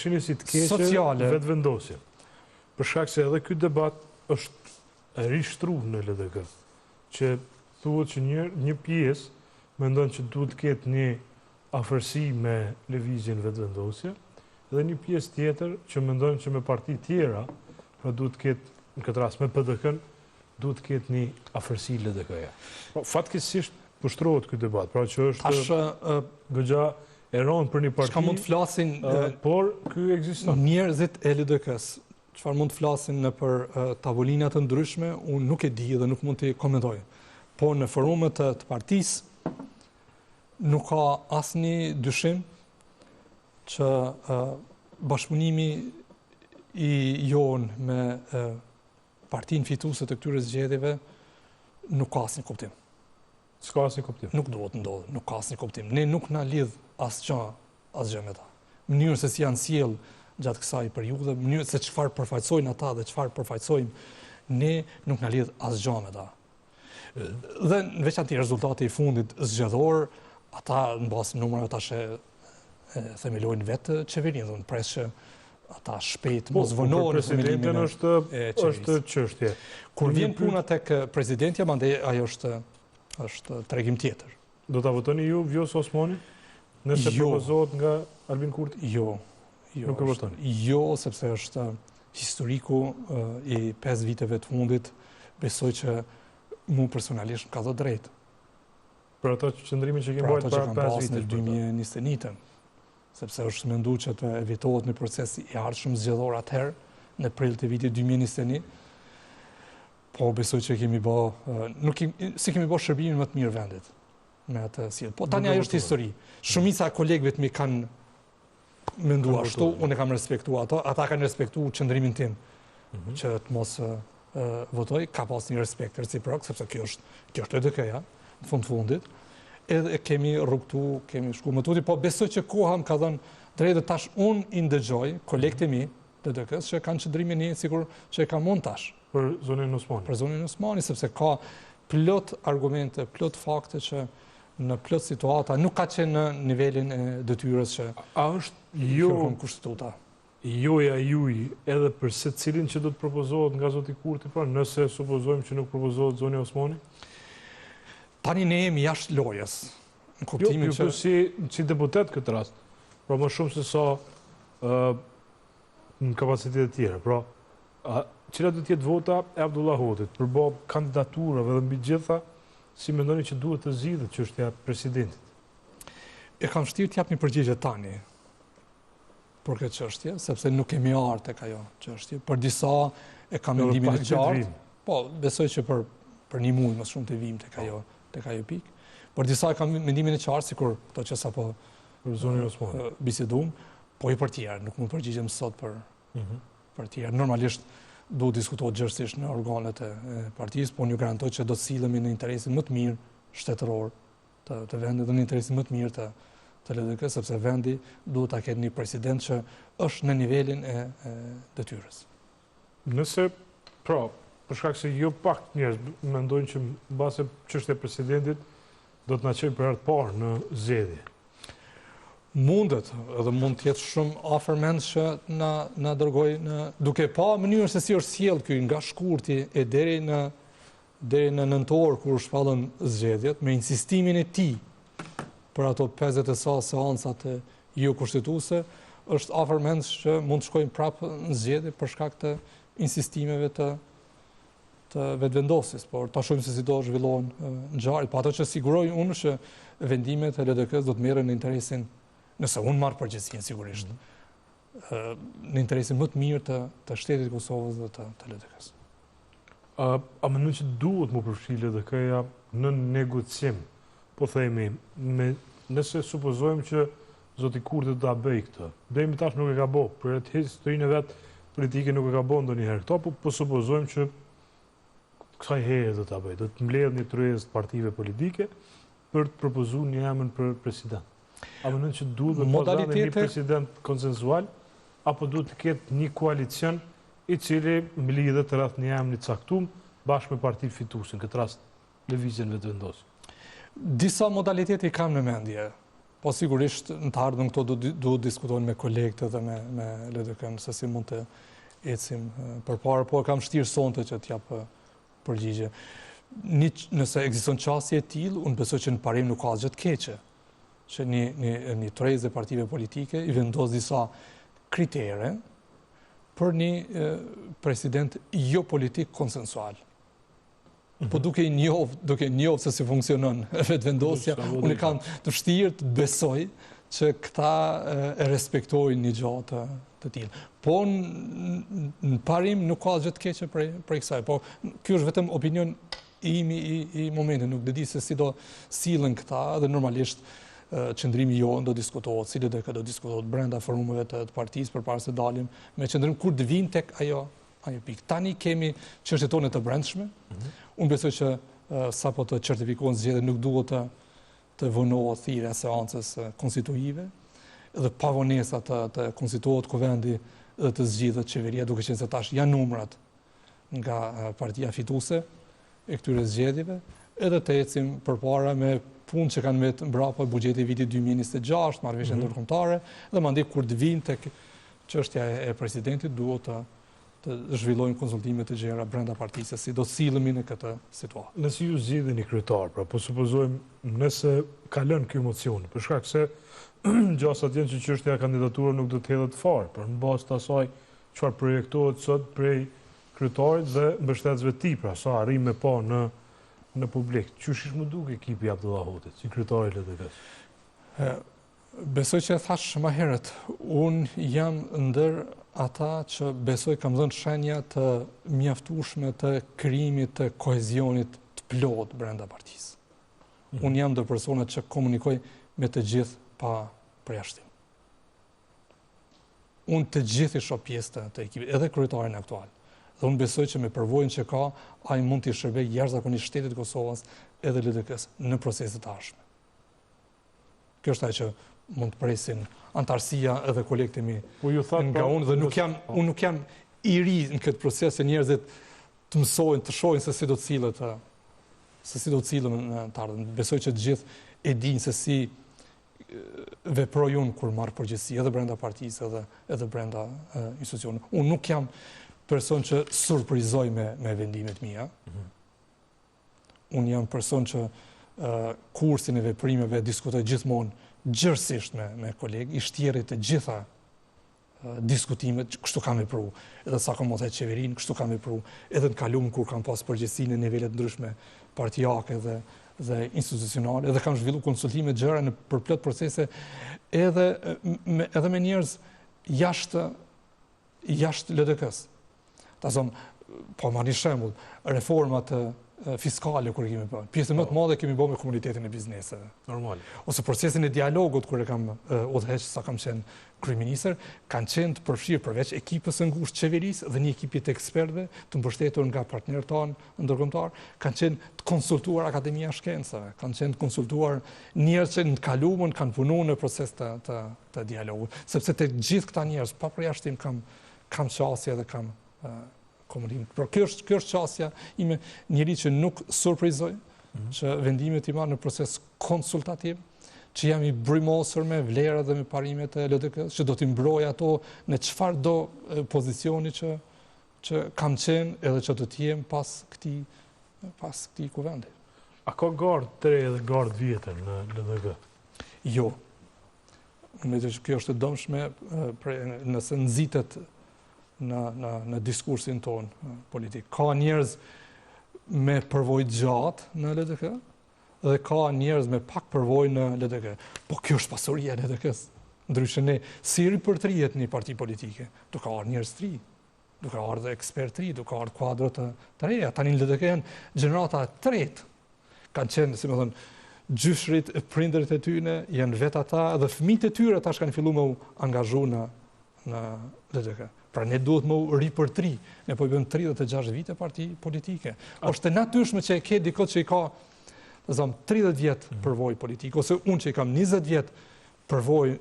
shihni si të keqe vetëvendosje. Për shkak se edhe ky debat është rishtruar në LDK, që thuhet që një pjesë mendon që duhet të ketë një afërsi me lëvizjen vetëvendosje, dhe një pjesë tjetër që mendon që me parti tjera, pra duhet të ketë, në këtë rast me PDK-n, duhet të ketë një afërsi LDK-ja. Fatkeqësisht pushtrohet ky debat, pra që është goxha e rëndë për një parti. Çka mund të flasin por ky ekziston. Njerëzit e LDK-s, çfarë mund të flasin nëpër tavolina të ndryshme, unë nuk e di dhe nuk mund të komentoj. Po në forumet të partisë nuk ka asnjë dyshim që bashkëpunimi i jon me partinë fituese të këtyre zgjedhjeve nuk ka asnjë kuptim. S'ka asnjë kuptim. Nuk duhet ndodhë, nuk ka asnjë kuptim. Ne nuk na lidh asgjë me ta. Mënyrën se si janë sjell gjatë kësaj periudhe, mënyrën se çfarë përfaqësojnë ata dhe çfarë përfaqësojmë ne, nuk na lidh asgjë me ta. Dhe në veçantë rezultati i fundit zgjedhor, ata në bazë numrave tash e themelojnë vetë qeverinë, do të pres që ata shpejt mos vonohen në presidentin është çështje. Kur vjen puna tek presidentja, mandej ajo është tregim tjetër. Do ta votoni ju Vjosa Osmani? Nëse propozohet nga Albin Kurti? Jo. Nuk e votoni? Jo, sepse është historiku i 5 viteve të fundit, besoj që mu personalisht ka dhënë drejt. Për ato qëndrimin që kemi bërë para 5 viteve në 2021, sepse është menduar që të evitohet një proces i ardhshëm zgjedhor atëherë në prill të vitit 2021. Po besoj që kemi bë shërbimin më të mirë vendit me atë sjellje. Po tani ajo është histori. Shumica e kolegëve të mi kanë menduar ashtu, unë e kam respektuar ato, ata kanë respektuar qëndrimin tim që të mos votoj, ka pas një respekt reciprok, sepse kjo është EDK-ja në fundit. Edhe kemi rrugtu, kemi shku më tuti, po besoj që koha më ka dhënë drejtë tash unë i ndëgjoj kolegët e mi të EDK-s që kanë qëndrimin një sikur që e ka mund tash. Për zonin Osmani. Për zonin Osmani, sepse ka plot argumente, plot fakte që në plot situata nuk ka qenë në nivelin e detyrës që kërkon kushtetuta. Joja juj edhe për secilin që do të propozohet nga zoti Kurti, pra nëse supozojmë që nuk propozohet zoni Osmani? Tani ne jemi jashtë lojës. Në kuptimin që si deputet këtë rast, pra më shumë se sa në kapacitetet tjera, pra cilat do të jetë vota e Abdullah Hoxhit për bë kandidaturave dhe mbi gjitha, si mendoni që duhet të zgjidhet çështja e presidentit? E kam vështirë të jap një përgjigje tani për këtë çështje, sepse nuk kemi ardhur tek ajo çështje. Për disa e kam mendimin e qartë. Po, besoj që për një muaj më shumë të vim tek ajo pikë. Për disa e kam mendimin e qartë, sikur ato që sapo për zonin Osmani bisedum, po i për tjerë, nuk mund të përgjigjem sot për tjerë. Normalisht duhet diskutohet gjërësisht në organet e partisë, po një garantoj që do të silemi në interesin më të mirë shtetëror të vendit dhe në interesin më të mirë të LDK, sepse vendi duhet ta ketë një president që është në nivelin e detyrës. Nëse, pra, për shkak se jo pak njerëz mendojnë që mbase çështja e presidentit do të na çojë për herë të parë në zgjedhje. Mundet, edhe mund të jetë shumë afër mend që na dërgoj duke pa mënyrën se si është sjell ky nga shkurti e deri në nëntor kur shpallën zgjedhjet me insistimin e tij për ato 50 e sa seancat jo kushtetuese, është afër mend që mund të shkojmë prapë në zgjedhje për shkak të insistimeve të vetëvendosjes, por ta shohim se si do zhvillohen ngjarjet. Po ato që siguroj unë që vendimet e LDK-s do të merren në interesin, nëse unë marrë përgjegjësinë sigurisht, në interesin më të mirë të shtetit të Kosovës dhe të LDK-s. A mendon që duhet më përfshi LDK-ja në negocim, po themi, nëse supozojmë që zoti Kurti do ta bëj këtë, deri tash nuk e ka bë, për historinë e vet politike nuk e ka bë ndonjëherë këto, po supozojmë që kësaj herë do ta bëj, do të mbledh një tryezë partive politike për të propozuar një emër për president. A mendon që duhet të pasojë një president konsensual, apo duhet të ketë një koalicion i cili mblidhet rreth një emri të caktuar bashkë me partitë fituese, në këtë rast lëvizjen vetëvendosur? Disa modalitete i kam në mendje. Po sigurisht në të ardhmen këto duhet diskutojnë me kolegët dhe me LDK-n se si mund të ecim përpara, po kam vështirë sonte që t'jap përgjigje. Nëse ekziston çësia e tillë, unë besoj që në parim nuk ka gjë të keqe. Që një trezë e partive politike i vendos disa kritere për një president jo politik konsensual. Po duke njohur se si funksionon vetëvendosja, unë kam të vështirë të besoj që këta e respektojnë një gjë të tillë. Po në parim nuk ka gjë të keqe për kësaj. Po ky është vetëm opinion i momentit, nuk di se si do sillen këta dhe normalisht qëndrimi jonë do diskutohet, si LDK do diskutohet brenda forumeve të partisë përpara se dalim me qëndrim kur të vinë tek ajo pikë. Tani kemi çështjet tona të brendshme. Unë besoj që sapo të certifikohen zgjedhjet nuk duhet të vonohet thirrja e seancës konstituive dhe pa vonesa të konstituohet kuvendi dhe të zgjidhet qeveria, duke qenë se tash janë numrat nga partia fituese e këtyre zgjedhjeve, edhe të ecim përpara me punë që kanë mbet mbrapa buxheti i vitit 2026, marrëveshje ndërkombëtare, dhe mandej kur të vinë tek çështja e presidentit duhet të zhvillojnë konsultime të gjera brenda partisë, si do sillemi në këtë situatë. Nëse ju zgjidheni kryetar, pra po supozojmë nëse ka lënë ky emocion, për shkak se gjasat janë që çështja e kandidaturës nuk do të hedhet fare, por në bazë të asaj çfarë projektohet sot prej kryetarit dhe mbështetësve të tij, pra sa arrim me pa në publik. Çush më duke ekipi i Abdullah Hoxhit, si kryetari i LDK-s? Besoj që e thash më herët, unë jam ndër ata që besoj kam dhënë shenja të mjaftueshme të krijimit të kohezionit të plot brenda partisë. Unë jam ndër personat që komunikoj me të gjithë pa përjashtim. Unë të gjithë i shoh pjesë të ekipit, edhe kryetarin aktual. Dhe unë besoj që me përvojën që ka, ai mund t'i shërbejë jashtëzakonisht shtetit të Kosovës edhe LDK-s në proceset të ardhshme. Kjo është ajo që mund të presin antarësia edhe kolegët e mi nga unë, dhe unë nuk jam i ri në këtë proces se njerëzit të mësojnë, të shohin se si do të cilën në të ardhmen. Besoj që të gjithë e dinë se si veproj unë kur marr përgjegjësi edhe brenda partisë edhe brenda institucionit. Unë nuk jam person që surprizoj me vendimet mia. Unë jam person që kursin e veprimeve diskutoj gjithmonë gjërësisht me kolegë, i shtjerrit të gjitha diskutimet, kështu kam vepruar, edhe sa kam marrë qeverinë, kështu kam vepruar, edhe në kaluam kur kam pas përgjegjësi në nivele të ndryshme partijake dhe institucionale, edhe kam zhvilluar konsultime gjëra në përplot procese edhe me njerëz jashtë LDK-s. Ta them, po marr një shembull, reformat fiskale kur kemi bërë. Pjesën më të madhe kemi bërë me komunitetin e bizneseve. Normal. Ose procesin e dialogut kur e kam udhëheq sa kam qenë kryeministër, kanë qenë të përfshirë përveç ekipës së ngushtë qeverisë dhe një ekipi të ekspertëve të mbështetur nga partnerët tanë ndërkombëtar, kanë qenë të konsultuar Akademia e Shkencave, kanë qenë të konsultuar njerëz që në të kaluamën kanë punuar në proces të dialogut, sepse të gjithë këta njerëz pa përjashtim kam qasje dhe kam komunikim. Por kjo është çësia ime, njëri që nuk surprizoj, që vendimet i marr në proces konsultativ, që jam i brymosur me vlerat dhe me parimet e LDK-s, që do t'i mbroj ato në çfarëdo pozicioni që kam qenë edhe që do të jem pas këtij kuvendi. A ka gardë të re dhe gardë vjetër në LDK? Jo. Mendoj që kjo është e dëmshme nëse nxitet në diskursin ton politik. Ka njerëz me përvojë gjatë në LDK dhe ka njerëz me pak përvojë në LDK. Po kjo është pasuria e LDK-s. Ndryshe ne si ripërtrihet një parti politike, duke ardhur njerëz të ri, duke ardhur ekspert të ri, duke ardhur kuadro të reja. Tani në LDK janë gjenerata e tretë. Kanë qenë, si më thon, gjyshrit e prindërit e tyre, janë vetë ata dhe fëmijët e tyre tash kanë filluar me u angazhu në LDK. Pra ne duhet më ripërtri, ne po i bëjmë 36 vite parti politike. Është e natyrshme që e ke dikot që i ka 30 vjet përvojë politike, ose unë që i kam 20 vjet përvojë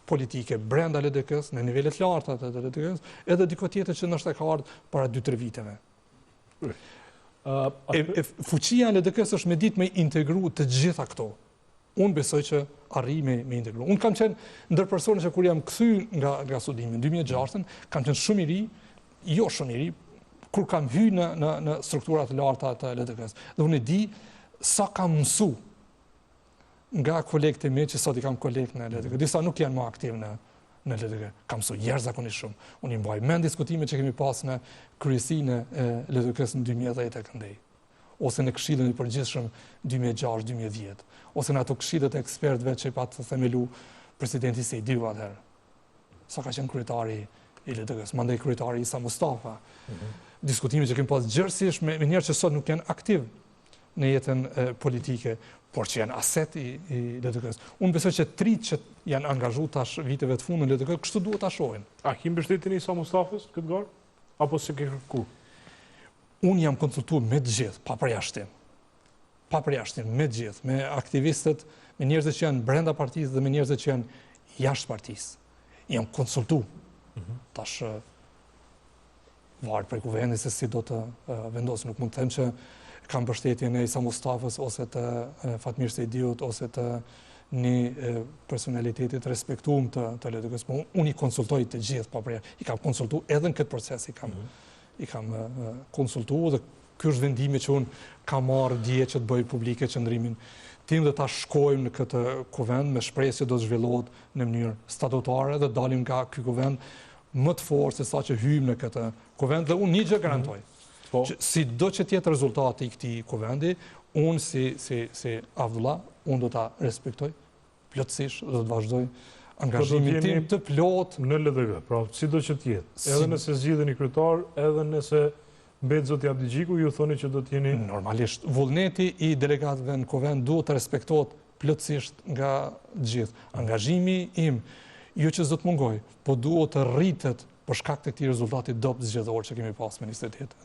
politike brenda LDK-s, në nivele të larta të LDK-s, edhe dikot tjetër që ndoshta ka ardhur para 2-3 viteve. Fuqia e LDK-s është me ditë me integru të gjitha këto. Unë besoj që arri me integru. Unë kam qenë ndër persone që kur jam kthy nga studimi në 2006, kam qenë shumë i ri, jo shumë i ri, kur kam hyrë në strukturat të larta të LDK-s. Dhe unë e di sa kam mësu nga kolegët e mi që sot i kam kolegë në LDK. Disa nuk janë më aktiv në LDK. Kam mësu jashtëzakonisht shumë. Unë i mbaj mend diskutime që kemi pas në kryesinë e LDK-s në 2010 e këndej, ose në këshillën e përgjithshëm 2006-2010, ose në ato këshillet e ekspertëve që i patë themelu presidenti Sejdiu atëherë. Sa ka qenë kryetari i LDK-s, mandej kryetari Isa Mustafa. Diskutime që kemi pas gjërësisht me njerëz që sot nuk janë aktiv në jetën politike, por që janë aset i LDK-s. Unë besoj që trit që janë angazhu tash viteve të fundit në LDK, kështu duhet ta shohin. A ki mbështetjen e Isa Mustafës këtë garë? Apo se ke kërku? Unë jam konsultuar me të gjithë, pa përjashtim. Pa përjashtim, me të gjithë, me aktivistët, me njerëzit që janë brenda partisë dhe me njerëzit që janë jashtë partisë. Jam konsultuar. Tash varet prej kuvendit se si do të vendos. Nuk mund të them që kam mbështetjen e Isa Mustafës ose të Fatmir Sejdiut ose të një personalitetit respektuar të LDK-s. Unë i konsultoj të gjithë pa përjashtim. I kam konsultuar edhe në këtë proces, i kam konsultuar dhe ky është vendimi që unë kam marrë dje që të bëj publike qëndrimin tim dhe ta shkojmë në këtë kuvend me shpresë që do të zhvillohet në mënyrë statutare dhe dalim nga ky kuvend më të fortë se sa që hyjmë në këtë kuvend dhe unë një gjë garantoj. Që sido që tjetë rezultati i këtij kuvendi, unë si Avdullah, unë do ta respektoj plotësisht dhe do të vazhdoj angazhimin tim të plot në LDK. Pra, sido që tjetë, edhe nëse zgjidheni kryetar, edhe nëse mbet zoti Abdigjiku, ju thoni që do të jeni... Normalisht, vullneti i delegatëve në kuvend duhet të respektohet plotësisht nga gjithë. Angazhimi im, jo që s'do të mungoj, po duhet të rritet për shkak të këtij rezultati dobët zgjedhor që kemi pas me 27.